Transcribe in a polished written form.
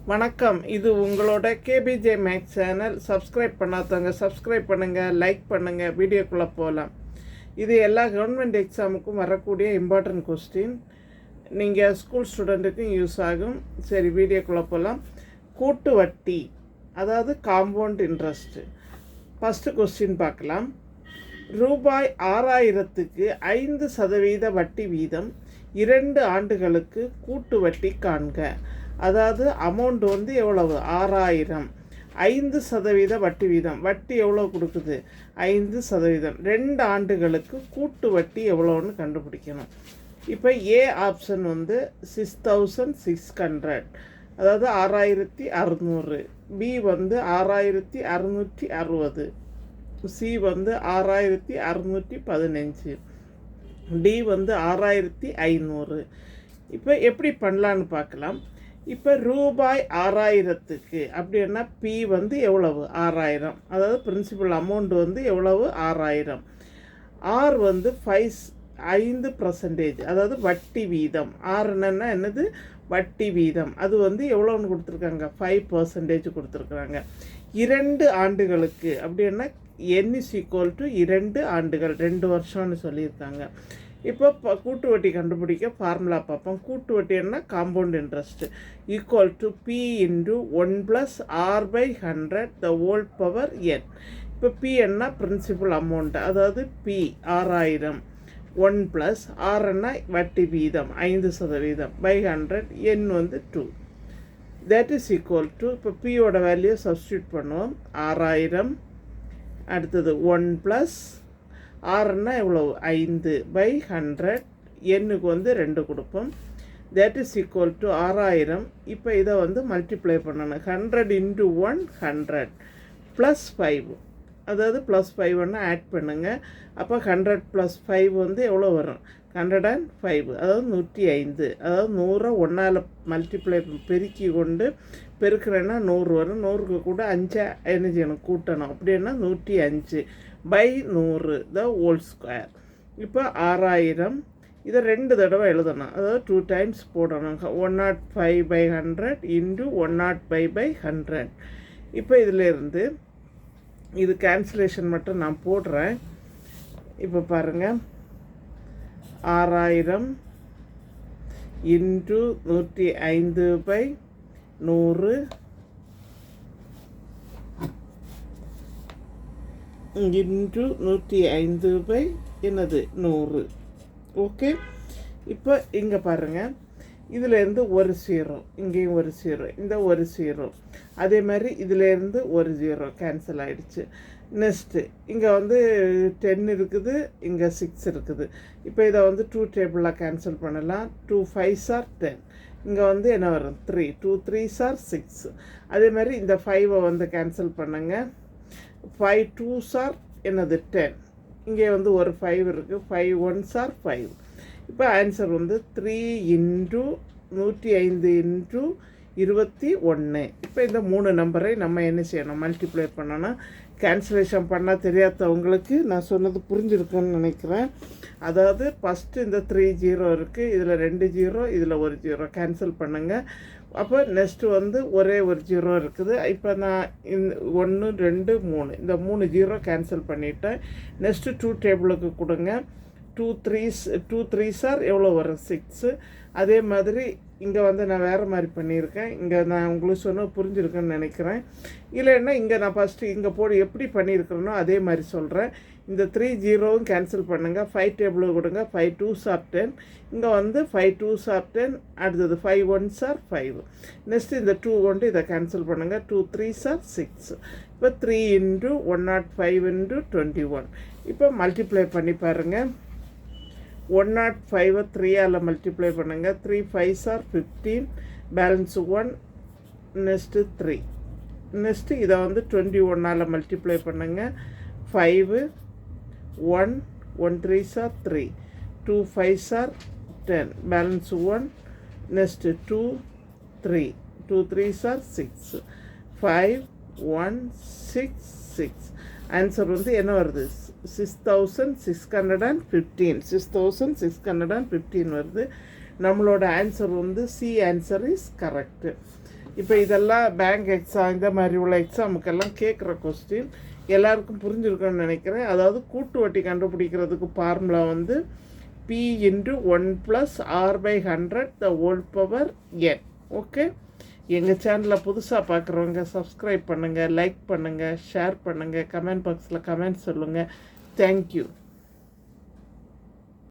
வணக்கம். இது உங்களோட கேபிஜே மேக்ஸ் சேனல். சப்ஸ்கிரைப் பண்ணாதவங்க சப்ஸ்கிரைப் பண்ணுங்கள், லைக் பண்ணுங்கள். வீடியோக்குள்ளே போகலாம். இது எல்லா கவர்மெண்ட் எக்ஸாமுக்கும் வரக்கூடிய இம்பார்ட்டன்ட் கொஸ்டின். நீங்கள் ஸ்கூல் ஸ்டூடெண்ட்டுக்கும் யூஸ் ஆகும். சரி, வீடியோக்குள்ளே போகலாம். கூட்டு வட்டி, அதாவது காம்பவுண்ட் இன்ட்ரெஸ்ட்டு. ஃபஸ்ட்டு கொஸ்டின் பார்க்கலாம். ரூபாய் 6000க்கு 5% வட்டி வீதம் 2 ஆண்டுகளுக்கு கூட்டு வட்டி காண்க. அதாவது அமௌண்ட் வந்து எவ்வளவு? 6000. 5% வட்டி வீதம். வட்டி எவ்வளோ கொடுக்குது? 5%. 2 ஆண்டுகளுக்கு கூட்டு வட்டி எவ்வளோன்னு கண்டுபிடிக்கணும். இப்போ ஏ ஆப்ஷன் வந்து 6600, அதாவது 6600. பி வந்து 6660. சி வந்து 6615. டி வந்து 6500. இப்போ எப்படி பண்ணலான்னு பார்க்கலாம். இப்போ ரூபாய் 6000க்கு அப்படின்னா பி வந்து எவ்வளவு? 6000. அதாவது பிரின்சிபல் அமௌண்ட் வந்து எவ்வளவு? 6000. ஆர் வந்து 5%, அதாவது வட்டி வீதம். ஆறுன்னா என்னது? வட்டி வீதம். அது வந்து எவ்வளோன்னு கொடுத்துருக்காங்க? 5% கொடுத்துருக்குறாங்க. 2 ஆண்டுகளுக்கு அப்படின்னா n = 2 ஆண்டுகள், 2 வருஷம்னு சொல்லியிருக்காங்க. இப்போ கூட்டு வட்டி கண்டுபிடிக்க ஃபார்முலா பார்ப்போம். கூட்டு வட்டி என்ன? Compound interest equal to P into 1 + r/100 n. இப்போ பி என்ன? பிரின்சிபல் அமௌண்ட், அதாவது பி 6000. 1 + r என்ன? வட்டி வீதம் 5% /100. n வந்து 2. தட் இஸ் ஈக்குவல் டு, இப்போ பியோட வேல்யூ சப்ஸ்டியூட் பண்ணுவோம். 6000. அடுத்தது 1 + ஆறுன்னா எவ்வளவு? 5/100. எண்ணுக்கு வந்து 2 கொடுப்போம். That is equal to 6000. இப்போ இதை வந்து மல்டிப்ளை பண்ணணும். 100 × 1 100 + 5, அதாவது +5 ஆட் பண்ணுங்கள். அப்போ 100 + 5 வந்து எவ்வளோ வரும்? 105, அதாவது 105. அதாவது 100 1ஆல் மல்டிப்ளை பெருக்கி கொண்டு பெருக்கிறேன்னா 100 வரும். 100க்கு கூட 5 என்ன செய்யணும்? கூட்டணும். அப்படின்னா 105/100 த ஹோல் ஸ்கொயர். இப்போ 6000. இதை 2 தடவை எழுதணும், அதாவது 2 டைம்ஸ் போடணும். 105/100 × 105/100. இப்போ இதிலேருந்து இது கேன்சலேஷன் மட்டும் நான் போடுறேன். இப்போ பாருங்கள், 6000 × 105/100 × 105 என்னது? 100. ஓகே. இப்போ இங்கே பாருங்கள், இதிலேருந்து ஒரு 0, இங்கேயும் ஒரு 0, இந்த ஒரு 0. அதே மாதிரி இதிலேருந்து ஒரு 0 கேன்சல் ஆகிடுச்சு. நெக்ஸ்ட்டு இங்கே வந்து 10 இருக்குது, இங்கே 6 இருக்குது. இப்போ இதை வந்து 2 டேபிளாக கேன்சல் பண்ணலாம். 2 5s are 10. இங்கே வந்து என்ன வரும்? 3. 2 3s are 6. அதே மாதிரி இந்த 5 வந்து கேன்சல் பண்ணுங்க. 5 2s are என்னது? 10. இங்கே வந்து ஒரு 5 இருக்குது. 5 1s are 5. இப்போ ஆன்சர் வந்து 3 × 105 × 21. இப்போ இந்த 3 நம்பரை நம்ம என்ன செய்யணும்? மல்டிப்ளை பண்ணணும். கேன்சலேஷன் பண்ணால் தெரியாதவங்களுக்கு நான் சொன்னது புரிஞ்சுருக்குன்னு நினைக்கிறேன். அதாவது ஃபஸ்ட்டு இந்த 3 0 இருக்குது, இதில் 2 0, இதில் ஒரு 0 கேன்சல் பண்ணுங்கள். அப்போ நெக்ஸ்ட்டு வந்து ஒரே ஒரு 0 இருக்குது. இப்போ நான் இந்த 1 2 3 இந்த 3 0 கேன்சல் பண்ணிவிட்டேன். நெக்ஸ்ட்டு 2 டேபிளுக்கு கொடுங்க. 2 3s are எவ்வளோ வரும்? 6. அதே மாதிரி இங்கே வந்து நான் வேறு மாதிரி பண்ணியிருக்கேன். இங்கே நான் உங்களுக்கு சொன்ன புரிஞ்சுருக்கேன்னு நினைக்கிறேன். இல்லைன்னா இங்கே நான் ஃபஸ்ட்டு இங்கே எப்படி பண்ணியிருக்கிறேனோ அதே மாதிரி சொல்கிறேன். இந்த 3 0வும் கேன்சல் பண்ணுங்கள். 5 டேபிள் கொடுங்க. 5 2s are 10. இங்கே வந்து 5 2s are 10. அடுத்தது 5 1s are 5. நெக்ஸ்ட்டு இந்த 2 கொண்டு இதை கேன்சல் பண்ணுங்கள். 2 3s are 6. இப்போ 3 × 105 × 21. இப்போ மல்டிப்ளை பண்ணி பாருங்கள். 105 3ஆல் மல்டிப்ளை பண்ணுங்கள். 3 5s are 15, balance 1. Next 3. Next இதை வந்து 21ஆல் மல்டிப்ளை பண்ணுங்கள். 5 1 1 3s are 3, 2 5s are 10, balance 1. Next 2 3, 2 3s are 6, 5 1 6 6. Answer வந்து என்ன வருது? 6615 வருது. நம்மளோட ஆன்சர் வந்து சி ஆன்சர் இஸ் கரெக்டு. இப்போ இதெல்லாம் பேங்க் எக்ஸாம் இந்த மாதிரி உள்ள எக்ஸாமுக்கெல்லாம் கேட்குற கொஸ்டின் எல்லாருக்கும் புரிஞ்சிருக்குன்னு நினைக்கிறேன். அதாவது கூட்டு வட்டி கண்டுபிடிக்கிறதுக்கு ஃபார்முலா வந்து P × 1 + R/100 the whole power n. Okay, எங்கள் சேனலை புதுசாக பார்க்குறவங்க சப்ஸ்கிரைப் பண்ணுங்கள், லைக் பண்ணுங்கள், ஷேர் பண்ணுங்கள், கமெண்ட் பாக்ஸில் கமெண்ட் சொல்லுங்கள். தேங்க்யூ.